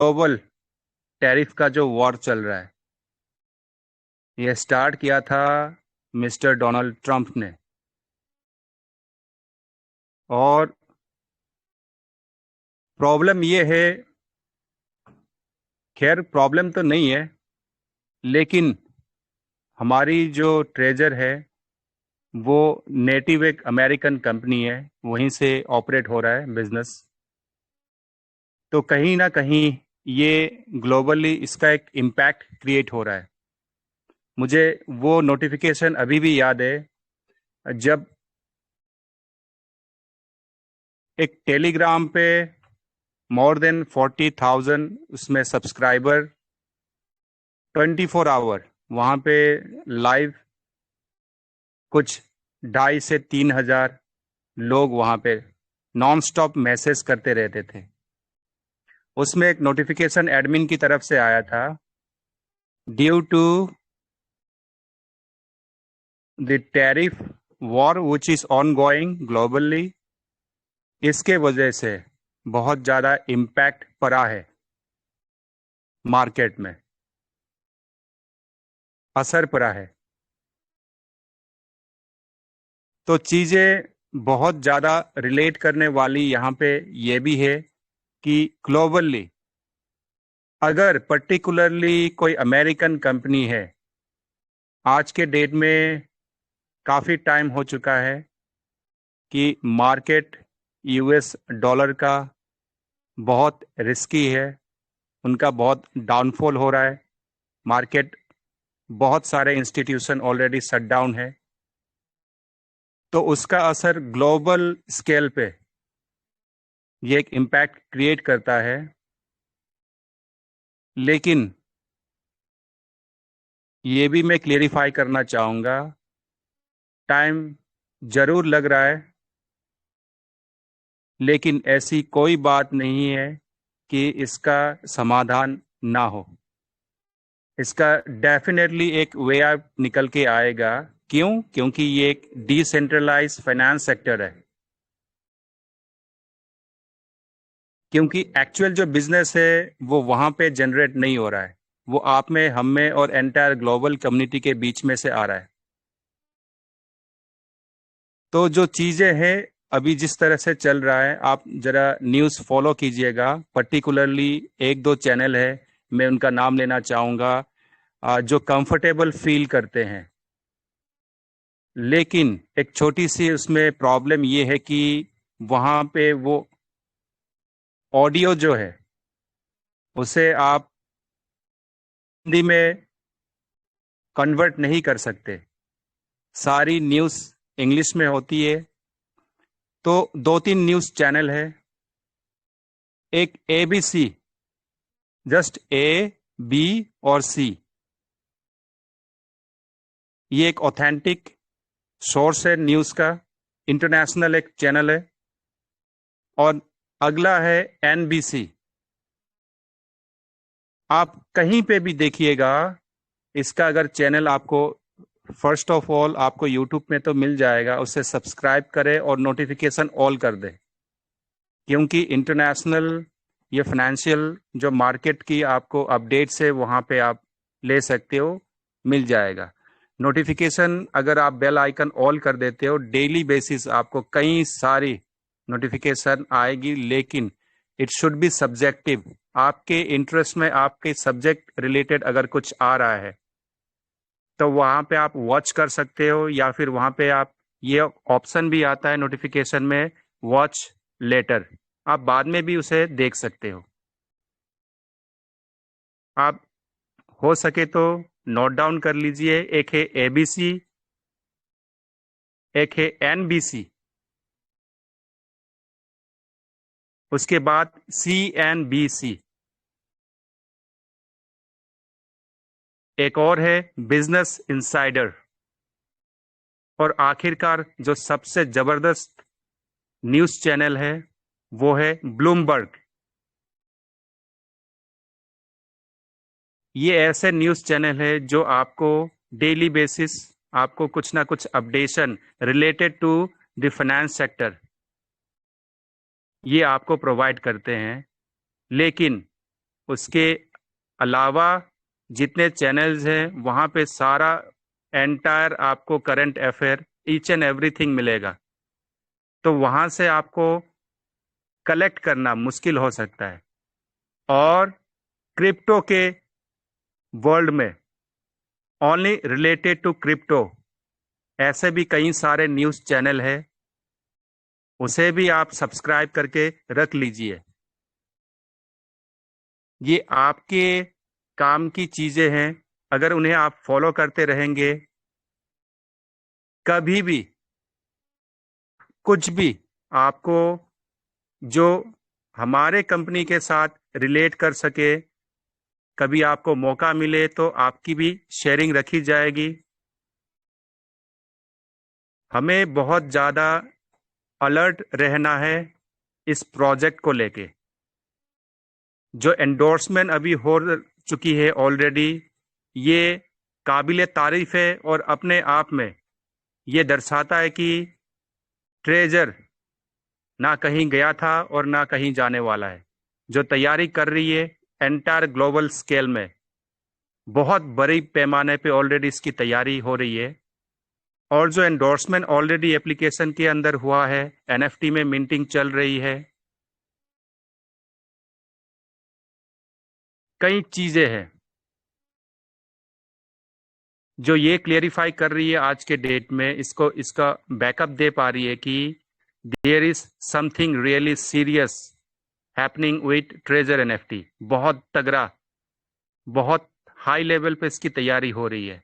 Global tariff का जो war चल रहा है, ये स्टार्ट किया था मिस्टर डोनाल्ड ट्रंप ने। और प्रॉब्लम ये है, खैर प्रॉब्लम तो नहीं है, लेकिन हमारी जो ट्रेजर है वो नेटिव एक अमेरिकन कंपनी है, वहीं से ऑपरेट हो रहा है बिजनेस। तो कहीं ना कहीं ये ग्लोबली इसका एक इम्पैक्ट क्रिएट हो रहा है। मुझे वो नोटिफिकेशन अभी भी याद है, जब एक टेलीग्राम पे मोर देन 40,000 उसमें सब्सक्राइबर, 24 आवर वहाँ पे लाइव, कुछ 2,500 से 3,000 लोग वहाँ पे नॉन स्टॉप मैसेज करते रहते थे। उसमें एक नोटिफिकेशन एडमिन की तरफ से आया था, due to the tariff war which is ongoing globally, इसके वजह से बहुत ज़्यादा इम्पैक्ट पड़ा है, मार्केट में असर पड़ा है। तो चीज़ें बहुत ज़्यादा रिलेट करने वाली यहाँ पे ये भी है कि ग्लोबली अगर पर्टिकुलरली कोई अमेरिकन कंपनी है, आज के डेट में काफ़ी टाइम हो चुका है कि मार्केट यूएस डॉलर का बहुत रिस्की है, उनका बहुत डाउनफॉल हो रहा है। मार्केट, बहुत सारे इंस्टीट्यूशन ऑलरेडी शट डाउन है, तो उसका असर ग्लोबल स्केल पे ये एक इम्पैक्ट क्रिएट करता है। लेकिन ये भी मैं क्लियरिफाई करना चाहूँगा, टाइम ज़रूर लग रहा है, लेकिन ऐसी कोई बात नहीं है कि इसका समाधान ना हो। इसका डेफिनेटली एक वे आउट निकल के आएगा। क्यों? क्योंकि ये एक डिसेंट्रलाइज फाइनेंस सेक्टर है। क्योंकि एक्चुअल जो बिजनेस है वो वहाँ पे जनरेट नहीं हो रहा है, वो आप में, हम में और एंटायर ग्लोबल कम्युनिटी के बीच में से आ रहा है। तो जो चीज़ें हैं अभी जिस तरह से चल रहा है, आप ज़रा न्यूज़ फॉलो कीजिएगा। पर्टिकुलरली एक दो चैनल है, मैं उनका नाम लेना चाहूँगा, जो कंफर्टेबल फील करते हैं। लेकिन एक छोटी सी उसमें प्रॉब्लम ये है कि वहाँ पे वो ऑडियो जो है उसे आप हिंदी में कन्वर्ट नहीं कर सकते। सारी न्यूज़ इंग्लिश में होती है। तो दो तीन न्यूज़ चैनल है, एक ABC, जस्ट A, B और C, ये एक ऑथेंटिक सोर्स है न्यूज़ का, इंटरनेशनल एक चैनल है। और अगला है NBC। आप कहीं पे भी देखिएगा, इसका अगर चैनल आपको, फर्स्ट ऑफ ऑल आपको यूट्यूब में तो मिल जाएगा, उसे सब्सक्राइब करें और नोटिफिकेशन ऑल कर दें। क्योंकि इंटरनेशनल ये फाइनेंशियल जो मार्केट की आपको अपडेट्स है वहाँ पे आप ले सकते हो, मिल जाएगा। नोटिफिकेशन अगर आप बेल आइकन ऑल कर देते हो, डेली बेसिस आपको कई सारी नोटिफिकेशन आएगी। लेकिन इट शुड बी सब्जेक्टिव, आपके इंटरेस्ट में, आपके सब्जेक्ट रिलेटेड अगर कुछ आ रहा है तो वहाँ पे आप वॉच कर सकते हो, या फिर वहाँ पे आप, ये ऑप्शन भी आता है नोटिफिकेशन में, वॉच लेटर, आप बाद में भी उसे देख सकते हो। आप हो सके तो नोट डाउन कर लीजिए, एक है ABC, एक है NBC, उसके बाद CNBC, एक और है बिजनेस इंसाइडर, और आखिरकार जो सबसे जबरदस्त न्यूज़ चैनल है वो है ब्लूमबर्ग। ये ऐसे न्यूज़ चैनल है जो आपको डेली बेसिस, आपको कुछ ना कुछ updation related to the finance sector ये आपको प्रोवाइड करते हैं। लेकिन उसके अलावा जितने चैनल्स हैं वहाँ पे सारा एंटायर आपको current affair each and everything मिलेगा। तो वहाँ से आपको कलेक्ट करना मुश्किल हो सकता है। और क्रिप्टो के वर्ल्ड में ओनली रिलेटेड टू क्रिप्टो ऐसे भी कई सारे न्यूज़ चैनल है, उसे भी आप सब्सक्राइब करके रख लीजिए। ये आपके काम की चीज़ें हैं, अगर उन्हें आप फॉलो करते रहेंगे, कभी भी कुछ भी आपको जो हमारे कंपनी के साथ रिलेट कर सके, कभी आपको मौका मिले तो आपकी भी शेयरिंग रखी जाएगी। हमें बहुत ज़्यादा अलर्ट रहना है इस प्रोजेक्ट को लेके। जो एंडोर्समेंट अभी हो चुकी है ऑलरेडी, ये काबिल तारीफ है और अपने आप में ये दर्शाता है कि ट्रेजर ना कहीं गया था और ना कहीं जाने वाला है। जो तैयारी कर रही है एंटायर ग्लोबल स्केल में, बहुत बड़ी पैमाने पे ऑलरेडी इसकी तैयारी हो रही है। और जो एंडोर्समेंट ऑलरेडी एप्लीकेशन के अंदर हुआ है, एनएफटी में मिंटिंग चल रही है, कई चीज़ें हैं जो ये क्लियरिफाई कर रही है आज के डेट में, इसको इसका बैकअप दे पा रही है कि there is something really serious happening with treasure NFT. बहुत तगड़ा, बहुत हाई लेवल पे इसकी तैयारी हो रही है।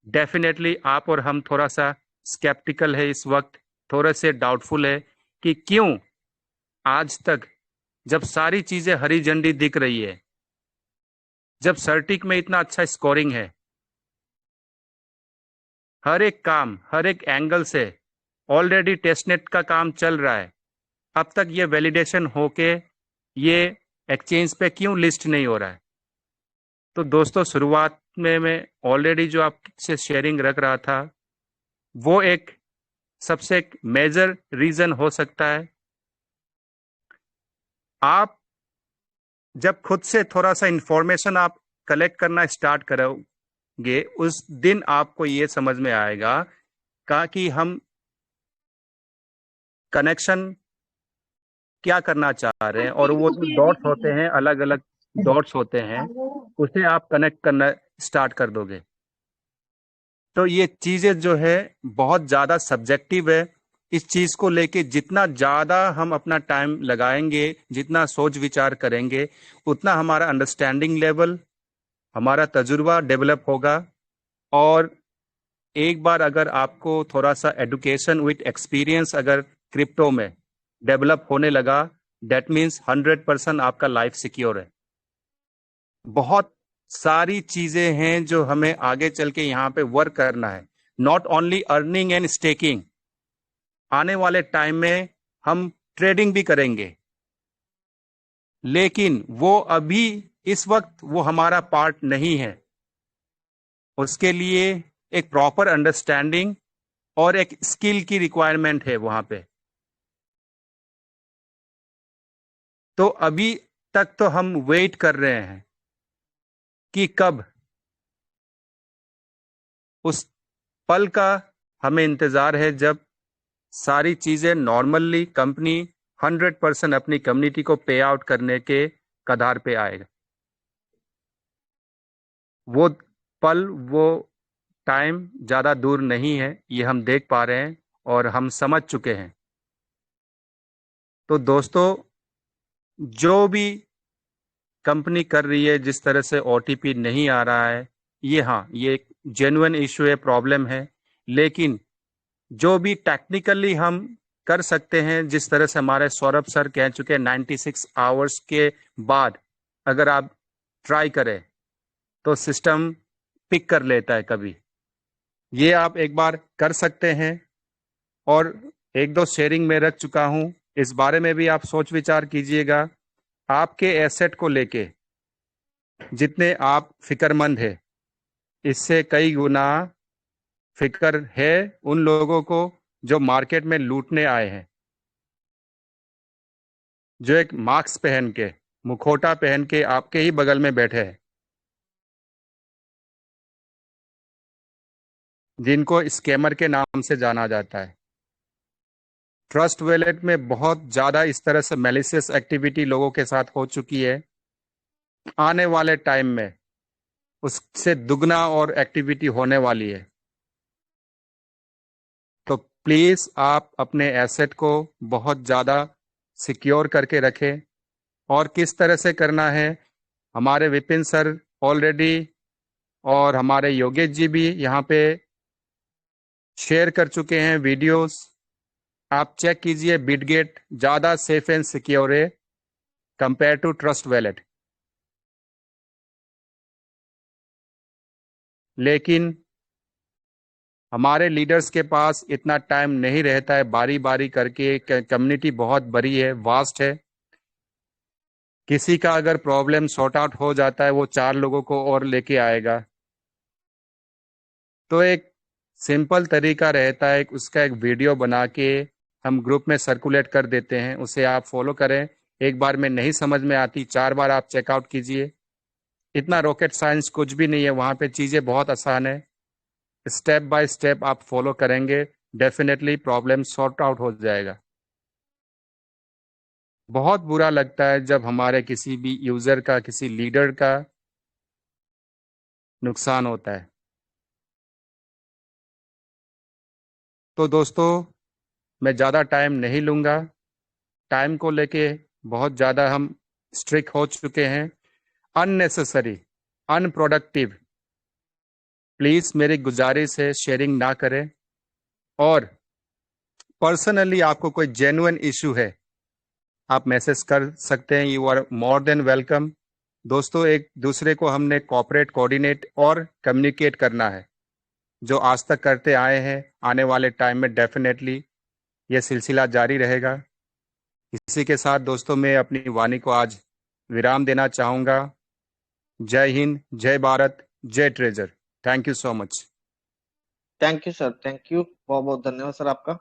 डेफिनेटली आप और हम थोड़ा सा स्केप्टिकल है इस वक्त, थोड़े से डाउटफुल है कि क्यों आज तक, जब सारी चीजें हरी झंडी दिख रही है, जब सर्टिक में इतना अच्छा स्कोरिंग है, हर एक काम हर एक एंगल से ऑलरेडी टेस्टनेट का काम चल रहा है, अब तक ये वैलिडेशन होके ये एक्सचेंज पे क्यों लिस्ट नहीं हो रहा है। तो दोस्तों, शुरुआत में मैं ऑलरेडी जो आपसे शेयरिंग रख रहा था, वो एक सबसे एक मेजर रीजन हो सकता है। आप जब खुद से थोड़ा सा इंफॉर्मेशन आप कलेक्ट करना स्टार्ट करोगे, उस दिन आपको ये समझ में आएगा कि हम कनेक्शन क्या करना चाह रहे हैं, और वो जो डॉट्स होते हैं, अलग अलग डॉट्स होते हैं, उसे आप कनेक्ट करना स्टार्ट कर दोगे। तो ये चीज़ें जो है बहुत ज़्यादा सब्जेक्टिव है। इस चीज़ को लेके जितना ज़्यादा हम अपना टाइम लगाएंगे, जितना सोच विचार करेंगे, उतना हमारा अंडरस्टैंडिंग लेवल, हमारा तजुर्बा डेवलप होगा। और एक बार अगर आपको थोड़ा सा एडुकेशन विथ एक्सपीरियंस अगर क्रिप्टो में डेवलप होने लगा, दैट मीन्स 100% आपका लाइफ सिक्योर है। बहुत सारी चीजें हैं जो हमें आगे चल के यहाँ पे वर्क करना है, not only earning and staking. आने वाले टाइम में हम ट्रेडिंग भी करेंगे, लेकिन वो अभी इस वक्त वो हमारा पार्ट नहीं है। उसके लिए एक प्रॉपर अंडरस्टैंडिंग और एक स्किल की रिक्वायरमेंट है वहां पे। तो अभी तक तो हम वेट कर रहे हैं कि कब उस पल का हमें इंतजार है जब सारी चीजें नॉर्मली कंपनी 100% अपनी कम्युनिटी को पे आउट करने के कगार पे आएगा। वो पल, वो टाइम ज़्यादा दूर नहीं है, ये हम देख पा रहे हैं और हम समझ चुके हैं। तो दोस्तों, जो भी कंपनी कर रही है, जिस तरह से ओटीपी नहीं आ रहा है, ये हाँ, ये एक जेन्युइन इशू है, प्रॉब्लम है। लेकिन जो भी टेक्निकली हम कर सकते हैं, जिस तरह से हमारे सौरभ सर कह चुके हैं, 96 आवर्स के बाद अगर आप ट्राई करें तो सिस्टम पिक कर लेता है कभी। ये आप एक बार कर सकते हैं, और एक दो शेयरिंग में रख चुका हूं, इस बारे में भी आप सोच विचार कीजिएगा। आपके एसेट को लेके जितने आप फिक्रमंद है, इससे कई गुना फिक्र है उन लोगों को जो मार्केट में लूटने आए हैं, जो एक मास्क पहन के मुखौटा पहन के आपके ही बगल में बैठे हैं, जिनको स्कैमर के नाम से जाना जाता है। ट्रस्ट वॉलेट में बहुत ज़्यादा इस तरह से मैलिशियस एक्टिविटी लोगों के साथ हो चुकी है। आने वाले टाइम में उससे दुगना और एक्टिविटी होने वाली है। तो प्लीज़ आप अपने एसेट को बहुत ज़्यादा सिक्योर करके रखें। और किस तरह से करना है, हमारे विपिन सर ऑलरेडी और हमारे योगेश जी भी यहाँ पे शेयर कर चुके हैं वीडियोस। आप चेक कीजिए, बिटगेट ज़्यादा सेफ एंड सिक्योर है कंपेयर टू ट्रस्ट वॉलेट। लेकिन हमारे लीडर्स के पास इतना टाइम नहीं रहता है बारी बारी करके। कम्युनिटी बहुत बड़ी है, वास्ट है। किसी का अगर प्रॉब्लम सॉर्ट आउट हो जाता है, वो 4 लोगों को और लेके आएगा। तो एक सिंपल तरीका रहता है, उसका एक वीडियो बना के हम ग्रुप में सर्कुलेट कर देते हैं, उसे आप फॉलो करें। एक बार में नहीं समझ में आती, 4 बार आप चेकआउट कीजिए। इतना रॉकेट साइंस कुछ भी नहीं है, वहाँ पे चीज़ें बहुत आसान है। स्टेप बाय स्टेप आप फॉलो करेंगे, डेफिनेटली प्रॉब्लम सॉर्ट आउट हो जाएगा। बहुत बुरा लगता है जब हमारे किसी भी यूज़र का, किसी लीडर का नुकसान होता है। तो दोस्तों, मैं ज़्यादा टाइम नहीं लूँगा। टाइम को लेके बहुत ज़्यादा हम स्ट्रिक्ट हो चुके हैं। अननेसेसरी, अनप्रोडक्टिव, प्लीज़ मेरी गुजारिश है, शेयरिंग ना करें। और पर्सनली आपको कोई जेन्युइन इशू है, आप मैसेज कर सकते हैं। You are more than welcome. दोस्तों, एक दूसरे को हमने कोऑपरेट, कोऑर्डिनेट और कम्युनिकेट करना है, जो आज तक करते आए हैं। आने वाले टाइम में डेफिनेटली ये सिलसिला जारी रहेगा। इसी के साथ दोस्तों, मैं अपनी वाणी को आज विराम देना चाहूँगा। जय हिंद, जय भारत, जय treasure. Thank you so much. Thank you sir, thank you, बहुत बहुत धन्यवाद सर आपका।